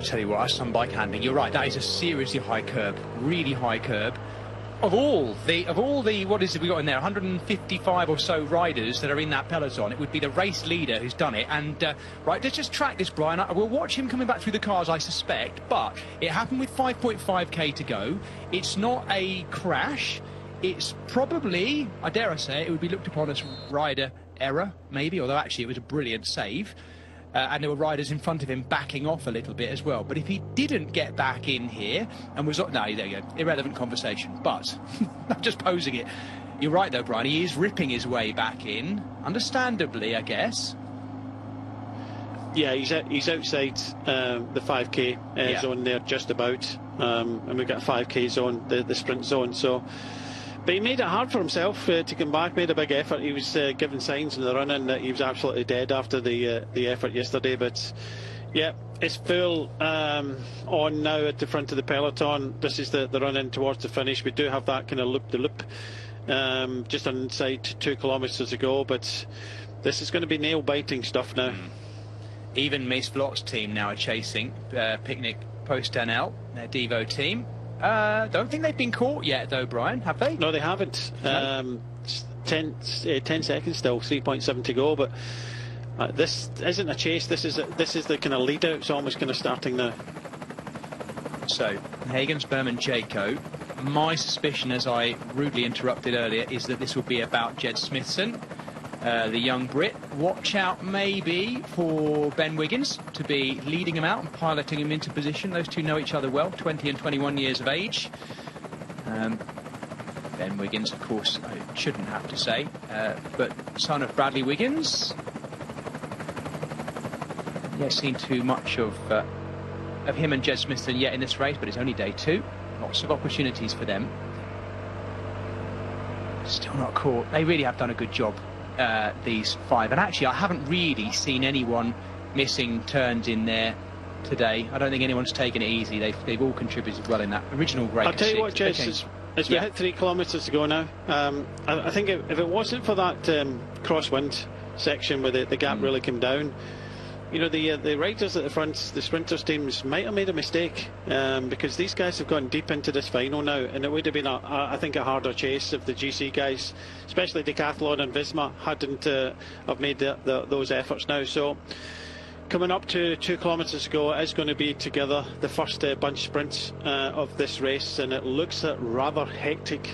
tell you what, some bike handling. You're right. That is a seriously high curb, really high curb. Of all the what is it we got in there? 155 or so riders that are in that peloton. It would be the race leader who's done it. And right, let's just track this, Brian. I will watch him coming back through the cars, I suspect. But it happened with 5.5k to go. It's not a crash. It's probably, I dare say, it would be looked upon as rider error, maybe. Although actually, it was a brilliant save. And there were riders in front of him backing off a little bit as well. But if he didn't get back in here and was... No, there you go. Irrelevant conversation. But I'm just posing it. You're right, though, Brian. He is ripping his way back in. Understandably, I guess. Yeah, he's outside the 5K zone there, just about. And we've got 5K zone, the sprint zone. So... But he made it hard for himself to come back, made a big effort. He was giving signs in the run-in that he was absolutely dead after the effort yesterday. But, yeah, it's full on now at the front of the peloton. This is the run-in towards the finish. We do have that kind of loop-to-loop just on inside 2 kilometres to go. But this is going to be nail-biting stuff now. Even Mace Block's team now are chasing Picnic Post-NL, their Devo team. Don't think they've been caught yet, though, Brian, have they? No, they haven't. 10 seconds still, 3.7 to go. But this isn't a chase. This is the kind of lead out. It's almost kind of starting now. So Hagens, Berman, Jayco. My suspicion, as I rudely interrupted earlier, is that this will be about Jed Smithson, the young Brit. Watch out maybe for Ben Wiggins to be leading him out and piloting him into position. Those two know each other well, 20 and 21 years of age. Ben Wiggins, of course, I shouldn't have to say, but son of Bradley Wiggins. Yeah, seen too much of him and Jed Smithson yet in this race, but it's only day 2. Lots of opportunities for them. Still not caught. They really have done a good job, these 5. And actually, I haven't really seen anyone missing turns in there today. I don't think anyone's taken it easy. They've all contributed well in that original break. I'll tell you what, Jess, as we hit 3 kilometres to go now, I think if it wasn't for that crosswind section where the gap really came down, you know, the riders at the front, the sprinters teams might have made a mistake, because these guys have gone deep into this final now, and it would have been, I think, a harder chase if the GC guys, especially Decathlon and Visma, hadn't have made those efforts now. So coming up to 2 kilometres to go is going to be together the first bunch sprints of this race, and it looks rather hectic.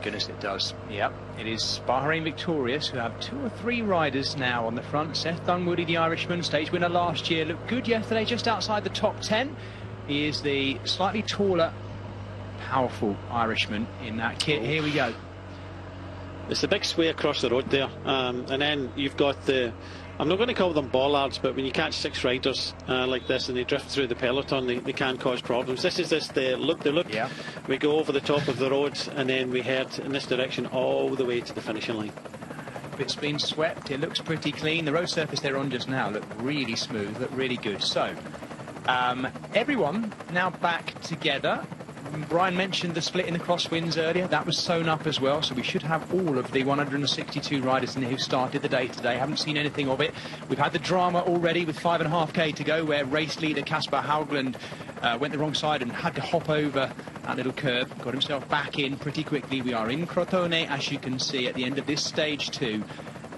Goodness, it does. Yep, it is Bahrain Victorious, who have 2 or 3 riders now on the front. Seth Dunwoody, the Irishman, stage winner last year, looked good yesterday, just outside the top 10. He is the slightly taller, powerful Irishman in that kit. Here we go. It's a big sway across the road there, and then you've got the, I'm not going to call them bollards, but when you catch 6 riders like this and they drift through the peloton, they can cause problems. This is the loop. Yeah. We go over the top of the road and then we head in this direction all the way to the finishing line. It's been swept. It looks pretty clean. The road surface they're on just now look really smooth, look really good. So everyone now back together. Brian mentioned the split in the crosswinds earlier. That was sewn up as well, so we should have all of the 162 riders in here who started the day today. Haven't seen anything of it. We've had the drama already with 5.5k to go, where race leader Casper Haugland went the wrong side and had to hop over that little curve, got himself back in pretty quickly. We are in Crotone, as you can see, at the end of this stage 2.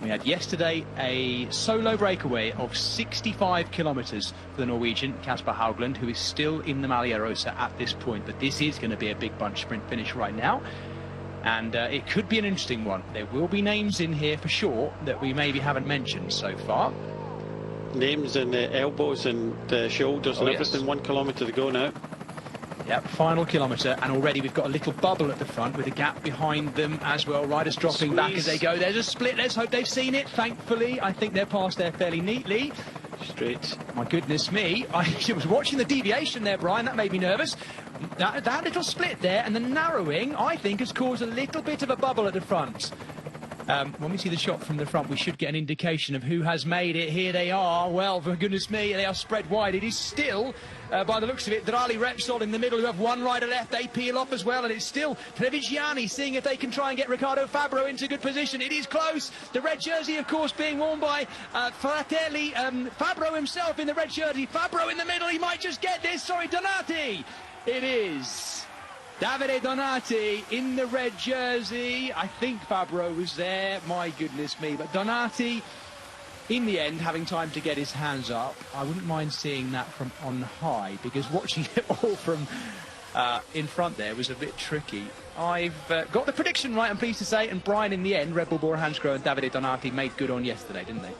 We had yesterday a solo breakaway of 65 kilometres for the Norwegian Casper Haugland, who is still in the Maglia Rosa at this point. But this is going to be a big bunch sprint finish right now. And it could be an interesting one. There will be names in here for sure that we maybe haven't mentioned so far. Names and elbows and shoulders and everything. Yes. 1 kilometre to go now. Yep, final kilometre, and already we've got a little bubble at the front with a gap behind them as well. Riders dropping back as they go. There's a split. Let's hope they've seen it. Thankfully, I think they're past there fairly neatly. Straight. My goodness me. I was watching the deviation there, Brian. That made me nervous. That little split there and the narrowing, I think, has caused a little bit of a bubble at the front. When we see the shot from the front, we should get an indication of who has made it. Here they are. Well, for goodness me, they are spread wide. It is still, by the looks of it, Drali Repsol in the middle, who have one rider left. They peel off as well, and it's still Trevigiani seeing if they can try and get Riccardo Fabro into good position. It is close. The red jersey, of course, being worn by Fratelli. Fabro himself in the red jersey. Fabro in the middle. He might just get this. Sorry, Donati. It is Davide Donati in the red jersey. I think Fabro was there. My goodness me. But Donati, in the end, having time to get his hands up. I wouldn't mind seeing that from on high, because watching it all from in front there was a bit tricky. I've got the prediction right, I'm pleased to say, and Brian, in the end, Red Bull Bora Hansgrohe and Davide Donati made good on yesterday, didn't they?